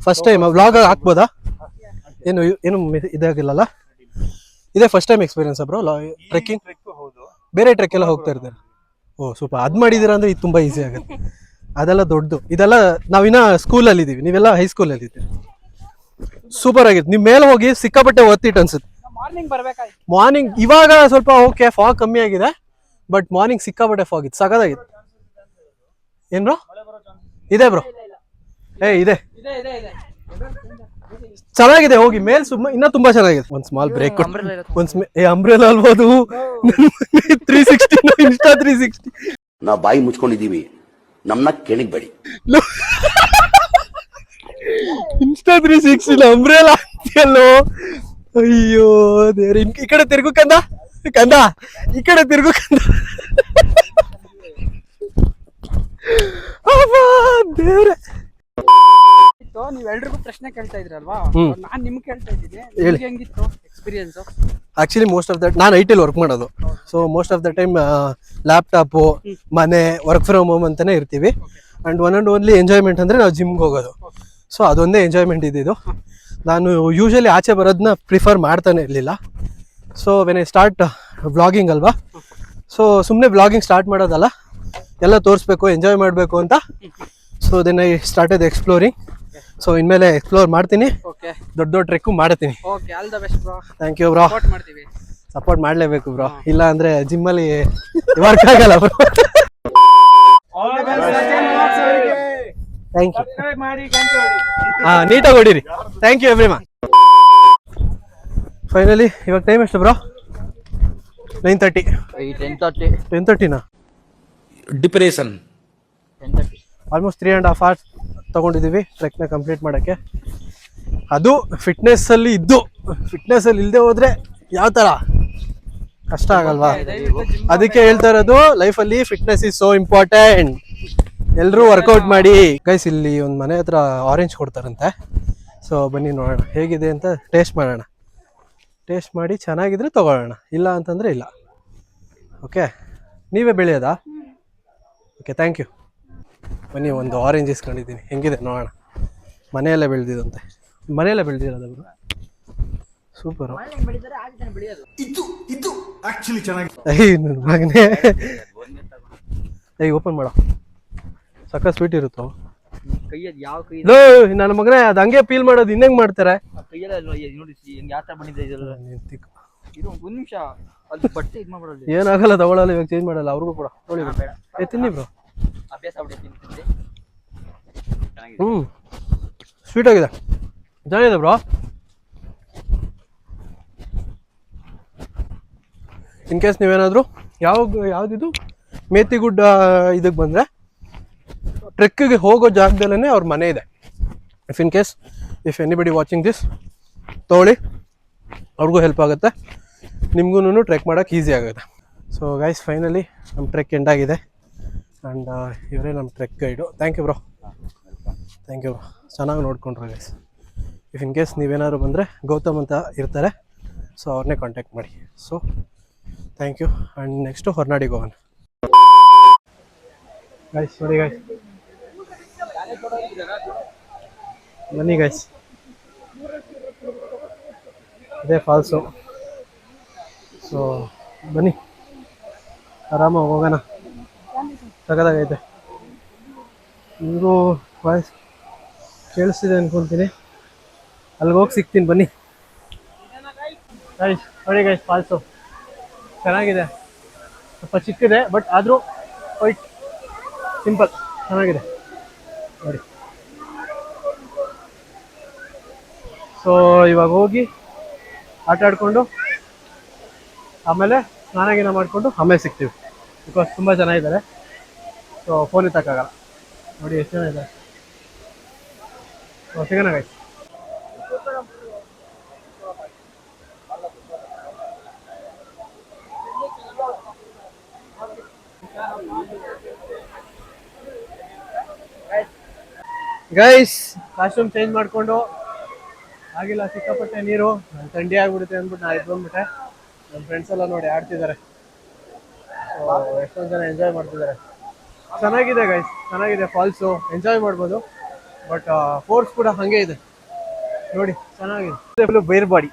ಫಸ್ಟ್ ಟೈಮ್ ವ್ಲಾಗ್ ಹಾಕ್ಬೋದಾ? ಏನು ಇದಾಗಿಲ್ಲಲ್ಲ? ಇದೇ first time experience bro trekking? ಬೇರೆ ಟ್ರೆಕ್ ಎಲ್ಲ ಹೋಗ್ತಾ ಇರ್ತಾರೆ. ಓ ಸೂಪರ್, ಅದ್ ಮಾಡಿದೀರಾ ಅಂದ್ರೆ ಇದು ತುಂಬಾ ಈಸಿ ಆಗುತ್ತೆ. ಅದೆಲ್ಲ ದೊಡ್ಡದು, ಇದೆಲ್ಲ ನಾವಿನ್ನ ಸ್ಕೂಲಲ್ಲಿ ಇದೀವಿ, ನೀವೆಲ್ಲ ಹೈಸ್ಕೂಲಲ್ಲಿ ಇದ್ದೀವಿ. ಸೂಪರ್ ಆಗಿತ್ತು. ನಿಮ್ ಮೇಲೆ ಹೋಗಿ ಸಿಕ್ಕಾಪಟ್ಟೆ ಒತ್ತಿಟ್ಟು ಅನ್ಸುತ್ತೆ. ಮಾರ್ನಿಂಗ್ ಇವಾಗ ಸ್ವಲ್ಪ ಓಕೆ, ಫಾಗ್ ಕಮ್ಮಿ ಆಗಿದೆ, ಬಟ್ ಮಾರ್ನಿಂಗ್ ಸಿಕ್ಕಾಪಟ್ಟೆ ಫಾಗ್ ಇತ್ತು, ಸಖತ್ತಾಗಿತ್ತು. ಏನ್ ಬ್ರೋ? ಇದೆ ಬ್ರೋ, ಇದೆ ಚೆನ್ನಾಗಿದೆ. ಹೋಗಿ ಮೇಲ್ ಇನ್ನ ತುಂಬಾ ಚೆನ್ನಾಗಿದೆ. ಒಂದ್ ಸ್ಮಾಲ್ ಬ್ರೇಕ್, ಅಂಬ್ರೆಲಾ ಅಲ್ಬೋದು. 360 ಇನ್ಸ್ಟಾ 360. ನಾವು ಬಾಯಿ ಮುಚ್ಕೊಂಡಿದೀವಿ, ನಮ್ನ ಕೆಣಕ್ಬೇಡಿ. ಇನ್ಸ್ಟಾ 360 ಅಂಬ್ರೆಲಾ ಅಂತೀಯಲ್ಲೋ, ಅಯ್ಯೋ ದೇವ್ರೆ, ಈ ಕಡೆ ತಿರ್ಗು ಕಂದ, ಕಂದ ಈ ಕಡೆ ತಿರ್ಗು ಕಂದ. ದೇವ್ರೆ, ನೀವ್ ಎಲ್ರಿಗೂ ಪ್ರಶ್ನೆ ಕೇಳ್ತಾ ಇದ್ರಲ್ವಾ, ಹ್ಮ್. ನಾನ್ ನಿಮ್ಗೆ ಕೇಳ್ತಾ ಇದ್ದೀನಿ, ಹೇಳಿ. ಹೆಂಗಿತ್ತು experience? Actually most of that ನಾನು ಐಟಿಲಿ ವರ್ಕ್ ಮಾಡೋದು. So most of the time laptop, ಮನೆ, ವರ್ಕ್ ಫ್ರಮ್ ಹೋಮ್ ಅಂತಾನೆ ಇರ್ತೀವಿ. And one and only enjoyment ಅಂದ್ರೆ ನಾವು ಜಿಮ್ಗೆ ಹೋಗೋದು. ಸೊ ಅದೊಂದೇ ಎಂಜಾಯ್ಮೆಂಟ್ ಇದ್ದಿದ್ದು. ನಾನು ಯೂಶಲಿ ಆಚೆ ಬರೋದನ್ನ ಪ್ರಿಫರ್ ಮಾಡ್ತಾನೆ ಇರಲಿಲ್ಲ. So when I start vlogging ಅಲ್ವಾ, ಸೊ ಸುಮ್ಮನೆ ವ್ಲಾಗಿಂಗ್ ಸ್ಟಾರ್ಟ್ ಮಾಡೋದಲ್ಲ, ಎಲ್ಲ ತೋರಿಸ್ಬೇಕು, ಎಂಜಾಯ್ ಮಾಡಬೇಕು ಅಂತ. So then I started exploring. So ಇನ್ಮೇಲೆ ಎಕ್ಸ್ಪ್ಲೋರ್ ಮಾಡ್ತೀನಿ, ದೊಡ್ಡ ದೊಡ್ಡ ಟ್ರೆಕ್ಕು ಮಾಡ್ತೀನಿ. Okay, all the best bro. Thank you bro. Support ಮಾಡ್ತೀವಿ. ಸಪೋರ್ಟ್ ಮಾಡ್ಲೇಬೇಕು ಬ್ರೋ, ಇಲ್ಲ ಅಂದ್ರೆ ಜಿಮ್ಮಲ್ಲಿ ವರ್ಕ್ ಆಗಲ್ಲ ಬ್ರೋ. Thank you. ನೀಟಾಗಿ ಹೊಡೀರಿ. Thank you everyone. Finally ಇವಾಗ ಟೈಮ್ ಎಷ್ಟು ಬ್ರೋ? 9:30. 10:30ನಾ? ಡಿಪ್ರೆಷನ್. ಆಲ್ಮೋಸ್ಟ್ 3.5 hours ತಗೊಂಡಿದ್ದೀವಿ ಟ್ರೆಕ್ನ ಕಂಪ್ಲೀಟ್ ಮಾಡೋಕ್ಕೆ. ಅದು ಫಿಟ್ನೆಸ್ಸಲ್ಲಿ ಇದ್ದು, ಫಿಟ್ನೆಸ್ಸಲ್ಲಿ ಇಲ್ಲದೆ ಹೋದರೆ ಯಾವ ಥರ ಕಷ್ಟ ಆಗಲ್ವಾ? ಅದಕ್ಕೆ ಹೇಳ್ತಾ ಇರೋದು, ಲೈಫಲ್ಲಿ ಫಿಟ್ನೆಸ್ ಈಸ್ ಸೋ ಇಂಪಾರ್ಟೆಂಟ್. ಎಲ್ಲರೂ ವರ್ಕೌಟ್ ಮಾಡಿ ಗೈಸ್. ಇಲ್ಲಿ ಒಂದು ಮನೆ ಹತ್ರ ಆರೆಂಜ್ ಕೊಡ್ತಾರಂತೆ. ಸೊ ಬನ್ನಿ ನೋಡೋಣ ಹೇಗಿದೆ ಅಂತ, ಟೇಸ್ಟ್ ಮಾಡೋಣ. ಟೇಸ್ಟ್ ಮಾಡಿ ಚೆನ್ನಾಗಿದ್ರೆ ತೊಗೊಳ್ಳೋಣ, ಇಲ್ಲ ಅಂತಂದರೆ ಇಲ್ಲ. ಓಕೆ, ನೀವೇ ಬೆಳೆಯೋದಾ? Okay, thank you. ಬನ್ನಿ, ಒಂದು ಆರೆಂಜ್ ಇಸ್ಕೊಂಡಿದ್ದೀನಿ, ಹೆಂಗಿದೆ ನೋಡೋಣ. ಮನೆಯಲ್ಲೇ ಬೆಳೆದಿದಂತೆ, ಮನೆಯಲ್ಲೇ ಬೆಳೆದಿರೋದು ಬ್ರೋ. ಸೂಪರು. ನನ್ನ ಮಗನೇ, ಓಪನ್ ಮಾಡೋ. ಸಕ್ಕ ಸ್ವೀಟ್ ಇರುತ್ತೋ ಲೋ ನನ್ನ ಮಗನೇ, ಅದು ಹಂಗೆ ಪೀಲ್ ಮಾಡೋದು ಇನ್ನಂಗೆ ಮಾಡ್ತಾರೆ. ಏನಾಗಲ್ಲ, ತಗೊಳ್ಳಲ್ಲ, ಇವಾಗ ಚೇಂಜ್ ಮಾಡಲ್ಲ. ಅವ್ರಿಗೂ ಕೂಡ ತೊಗೊಳ್ಳಿ. ತಿನ್ನಿ ಬ್ರೋ. ಸ್ವೀಟ್ ಆಗಿದೆ, ಚೆನ್ನಾಗಿದೆ ಬ್ರೋ. ಇನ್ ಕೇಸ್ ನೀವೇನಾದರೂ ಯಾವುದಿದು ಮೇತಿಗುಡ್ಡ ಇದಕ್ಕೆ ಬಂದರೆ, ಟ್ರೆಕ್ಕಿಗೆ ಹೋಗೋ ಜಾಗದಲ್ಲೇ ಅವ್ರ ಮನೆ ಇದೆ. ಇಫ್ ಎನಿಬಡಿ ವಾಚಿಂಗ್ ದಿಸ್, ತೊಗೊಳ್ಳಿ, ಅವ್ರಿಗೂ ಹೆಲ್ಪ್ ಆಗುತ್ತೆ, ನಿಮಗೂ ಟ್ರೆಕ್ ಮಾಡೋಕ್ಕೆ ಈಸಿ ಆಗುತ್ತೆ. ಸೊ ಗೈಸ್, ಫೈನಲಿ ನಮ್ಮ ಟ್ರೆಕ್ ಎಂಡ್ ಆಗಿದೆ. ಆ್ಯಂಡ್ ಇವರೇ ನಮ್ಮ trek guide. Thank you bro. Thank you bro, ಚೆನ್ನಾಗಿ ನೋಡ್ಕೊಂಡ್ರು ಗೈಸ್. ಇನ್ ಕೇಸ್ ನೀವೇನಾದ್ರು ಬಂದರೆ ಗೌತಮ್ ಅಂತ ಇರ್ತಾರೆ, ಸೊ ಅವ್ರನ್ನೇ ಕಾಂಟ್ಯಾಕ್ಟ್ ಮಾಡಿ. So thank you. And next ಹೊರನಾಡಿಗೆ ಹೋಗೋಣ ಗೈಸ್. ನೋಡಿ ಗೈಸ್, ಬನ್ನಿ ಗೈಸ್, ಇದೇ ಫಾಲ್ಸು. ಸೊ ಬನ್ನಿ, ಆರಾಮಾಗಿ ಹೋಗೋಣ. ಸಗದಾಗೈತೆ. ನಿಮಗೂ ವಾಯ್ಸ್ ಕೇಳಿಸ್ತಿದೆ ಅನ್ಕೊತೀನಿ. ಅಲ್ಲಿಗೆ ಹೋಗಿ ಸಿಗ್ತೀನಿ, ಬನ್ನಿ ಗೈಸ್. ನೋಡಿ ಗೈಸ್, ಫಾಲ್ಸು ಚೆನ್ನಾಗಿದೆ. ಸ್ವಲ್ಪ ಚಿಕ್ಕಿದೆ, ಬಟ್ ಆದರೂ ವೈಟ್ ಸಿಂಪಲ್ ಚೆನ್ನಾಗಿದೆ ನೋಡಿ. ಸೊ ಇವಾಗ ಹೋಗಿ ಆಟ ಆಡಿಕೊಂಡು ಆಮೇಲೆ ಸ್ನಾನ ಮಾಡಿಕೊಂಡು ಆಮೇಲೆ ಸಿಗ್ತೀವಿ. ಬಿಕಾಸ್ ತುಂಬ ಜನ ಇದ್ದಾರೆ, ಸೊ ಫೋನ್ ಎತ್ತಕ್ಕಾಗಲ್ಲ. ನೋಡಿ ಎಷ್ಟು ಜನ ಇದ್ದಾರೆ. ಸೊ ಸಿಗೋಣ ಗೈಸ್. ಗೈಸ್, ಕಾಸ್ಟ್ಯೂಮ್ ಚೇಂಜ್ ಮಾಡಿಕೊಂಡು ಆಗಿಲ್ಲ, ಸಿಕ್ಕಾಪಟ್ಟೆ ನೀರು, ನಾನು ಥಂಡಿ ಆಗಿಬಿಡುತ್ತೆ ಅಂದ್ಬಿಟ್ಟು ನಾನು ಇದು ಬಂದ್ಬಿಟ್ಟೆ. ನನ್ನ ಫ್ರೆಂಡ್ಸ್ ಎಲ್ಲ ನೋಡಿ ಆಡ್ತಿದ್ದಾರೆ. ಎಷ್ಟೊಂದು ಜನ ಎಂಜಾಯ್ ಮಾಡ್ತಿದ್ದಾರೆ. ಚೆನ್ನಾಗಿದೆ ಗೈಸ್, ಚೆನ್ನಾಗಿದೆ ಫಾಲ್ಸು, ಎಂಜಾಯ್ ಮಾಡ್ಬೋದು. ಬಟ್ ಫೋರ್ಸ್ ಕೂಡ ಹಾಗೆ ಇದೆ ನೋಡಿ, ಚೆನ್ನಾಗಿದೆ. ಫುಲ್ಲು ಬೇರ್ ಬಾಡಿ,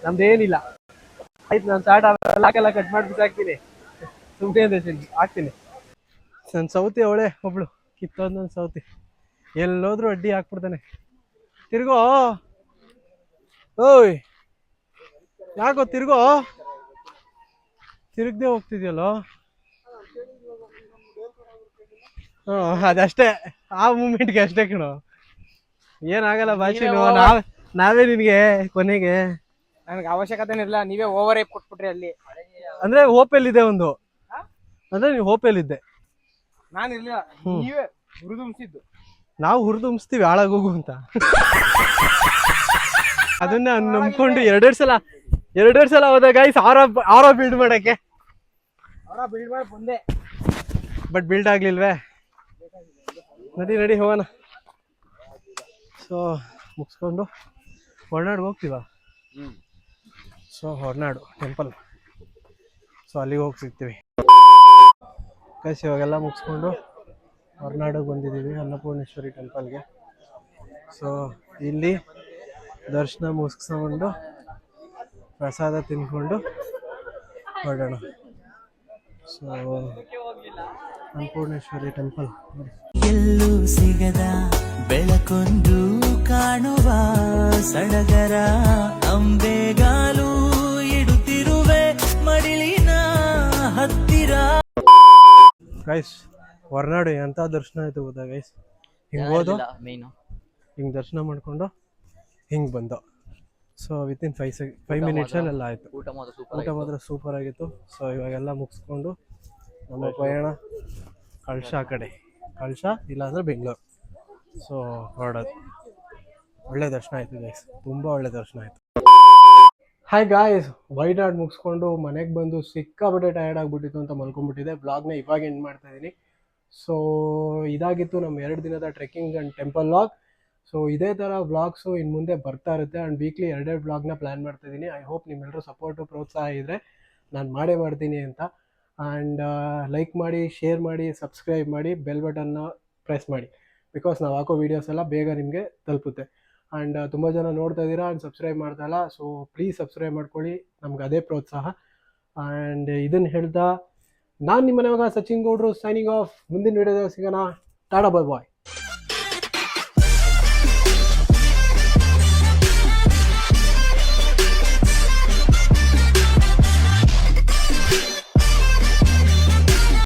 ನಮ್ದೇನಿಲ್ಲ. ಆಯ್ತು, ನಾನು ಸ್ಟಾರ್ಟ್ ಹಾಕೆಲ್ಲ ಕಟ್ ಮಾಡಿಬಿಟ್ಟು ಹಾಕ್ತೀನಿ, ಸುಮ್ಮನೆ ಅಂತೀನಿ ಹಾಕ್ತೀನಿ. ನನ್ನ ಸೌತಿ ಅವಳೆ ಒಬ್ಳು, ಕಿತ್ತೋದು ನನ್ನ ಸೌತಿ. ಎಲ್ಲೋದ್ರೂ ಅಡ್ಡಿ ಹಾಕ್ಬಿಡ್ತಾನೆ. ತಿರ್ಗೋ, ಓಯ್ ಯಾಕೋ ತಿರ್ಗೋ, ತಿರುಗದೆ ಹೋಗ್ತಿದ್ಯಲ್ಲೋ. ಅದಷ್ಟೇ, ಆ ಮೂಮೆಂಟ್ಗೆ ಅಷ್ಟೇ ಕಣೋ, ಏನಾಗಲ್ಲ ಭಾಷೆ. ನಾವೇ ನಿನಗೆ ಕೊನೆಗೆ, ನನಗೆ ಅವಶ್ಯಕತೆ ಇಲ್ಲ, ನೀವೇ ಓವರ್ ಏಪ್ ಕೊಟ್ಬಿಟ್ರಿ ಅಲ್ಲಿ. ಅಂದ್ರೆ ಹೋಪೆಲ್ಲಿದೆ ಒಂದು, ಅಂದ್ರೆ ನೀವು ಹೋಪೆಲ್ಲಿದ್ದೆ, ನಾನು ಇರ್ಲಿಲ್ಲ, ನೀವೇ ಹುರಿದುಂಬಿಸಿದ್ದು. ನಾವು ಹುರಿದುಂಬಿಸ್ತೀವಿ ಹಾಳಾಗೋಗು ಅಂತ. ಅದನ್ನ ನಂಬ್ಕೊಂಡು ಎರಡೆರಡು ಸಲ ಹೋದ ಗೈಸ್ ಆರೋ ಬಿಲ್ಡ್ ಮಾಡಕ್ಕೆ. ಬಿಲ್ಡ್ ಮಾಡಿ ಬಂದೆ. ಬಟ್ ಬಿಲ್ಡ್ ಆಗ್ಲಿಲ್ವೇ? ನಡಿ ಹೋಗೋಣ. ಸೊ ಮುಗಿಸ್ಕೊಂಡು ಹೊರನಾಡ್ಗೆ ಹೋಗ್ತೀವ. ಸೊ ಹೊರನಾಡು ಟೆಂಪಲ್, ಸೊ ಅಲ್ಲಿಗೆ ಹೋಗಿ ಸಿಗ್ತೀವಿ ಗೈಸ್. ಇವಾಗೆಲ್ಲ ಮುಗಿಸ್ಕೊಂಡು ಹೊರನಾಡಿಗೆ ಬಂದಿದ್ದೀವಿ, ಅನ್ನಪೂರ್ಣೇಶ್ವರಿ ಟೆಂಪಲ್ಗೆ. ಸೊ ಇಲ್ಲಿ ದರ್ಶನ ಮುಗಿಸ್ಕೊಂಡು ಪ್ರಸಾದ ತಿನ್ಕೊಂಡು ಹೊರಡೋಣ. ಸೊ ಅನ್ನಪೂರ್ಣೇಶ್ವರಿ ಟೆಂಪಲ್ ಎಲ್ಲೂ ಸಿಗದ ಬೆಳಕೊಂದು ಕಾಣುವ ಸಡಗರ, ಅಂಬೆಗಾಲು ಇಡುತ್ತಿರುವೆ ಮಡಿಲಿನ ಹತ್ತಿರ. ಗೈಸ್ ಹೊರನಾಡು ಎಂಥ ದರ್ಶನ ಆಯ್ತು ಗೊತ್ತಾ ಗೈಸ್? ಹಿಂಗೆ ಹೋದು ಹಿಂಗೆ ದರ್ಶನ ಮಾಡಿಕೊಂಡು ಹಿಂಗೆ ಬಂದು. ಸೊ ವಿತಿನ್ 5 ಮಿನಿಟ್ಸಲ್ಲೆಲ್ಲ ಆಯಿತು. ಊಟ ಮಾತ್ರ ಸೂಪರ್ ಆಗಿತ್ತು. ಸೊ ಇವಾಗೆಲ್ಲ ಮುಗಿಸ್ಕೊಂಡು ನಮ್ಮ ಪಯಣ ಕಳಶ ಕಡೆ, ಕಳಶ ಇಲ್ಲಾಂದರೆ ಬೆಂಗಳೂರು. ಸೊ ಹೊರಡೋದು. ಒಳ್ಳೆ ದರ್ಶನ ಆಯಿತು ಗೈಸ್, ತುಂಬ ಒಳ್ಳೆ ದರ್ಶನ ಆಯಿತು. ಹಾಯ್ ಗಾಯ್ಸ್, ವೈನಾಡ್ ಮುಗಿಸ್ಕೊಂಡು ಮನೆಗೆ ಬಂದು ಸಿಕ್ಕಾಪಟ್ಟೆ ಟಯರ್ಡ್ ಆಗಿಬಿಟ್ಟಿತ್ತು ಅಂತ ಮಲ್ಕೊಂಡ್ಬಿಟ್ಟಿದೆ. ಬ್ಲಾಗ್ನ ಇವಾಗ ಎಂಡ್ ಮಾಡ್ತಾ ಇದ್ದೀನಿ. ಸೊ ಇದಾಗಿತ್ತು ನಮ್ಮ 2 ದಿನದ trekking and temple vlog. So ಇದೇ ಥರ ವ್ಲಾಗ್ಸು ಇನ್ನು ಮುಂದೆ ಬರ್ತಾ ಇರುತ್ತೆ. ಆ್ಯಂಡ್ ವೀಕ್ಲಿ 2 ವ್ಲಾಗ್ನ ಪ್ಲ್ಯಾನ್ ಮಾಡ್ತಾಯಿದ್ದೀನಿ. ಐ ಹೋಪ್ ನಿಮ್ಮೆಲ್ಲರೂ ಸಪೋರ್ಟು ಪ್ರೋತ್ಸಾಹ ಇದ್ದರೆ ನಾನು ಮಾಡ್ತೀನಿ ಅಂತ. ಆ್ಯಂಡ್ ಲೈಕ್ ಮಾಡಿ, ಶೇರ್ ಮಾಡಿ, ಸಬ್ಸ್ಕ್ರೈಬ್ ಮಾಡಿ, ಬೆಲ್ ಬಟನ್ನ ಪ್ರೆಸ್ ಮಾಡಿ. ಬಿಕಾಸ್ ನಾವು ಹಾಕೋ ವೀಡಿಯೋಸ್ ಎಲ್ಲ ಬೇಗ ನಿಮಗೆ ತಲುಪುತ್ತೆ. ಆ್ಯಂಡ್ ತುಂಬ ಜನ ನೋಡ್ತಾ ಇದ್ದೀರಾ ಆ್ಯಂಡ್ ಸಬ್ಸ್ಕ್ರೈಬ್ ಮಾಡ್ತಾಯಿಲ್ಲ. ಸೊ ಪ್ಲೀಸ್ ಸಬ್ಸ್ಕ್ರೈಬ್ ಮಾಡ್ಕೊಳ್ಳಿ, ನಮ್ಗೆ ಅದೇ ಪ್ರೋತ್ಸಾಹ. ಆ್ಯಂಡ್ ಇದನ್ನು ಹೇಳ್ತಾ ನಾನು ನಿಮ್ಮ ಮನೆಯಾಗ ಸಚಿನ್ ಗೌಡ್ರು ಸೈನಿಂಗ್ ಆಫ್. ಮುಂದಿನ ವೀಡಿಯೋದಾಗ ಸಿಗೋಣ. ಟಾಟಾ ಬಾಯ್ ಬಾಯ್.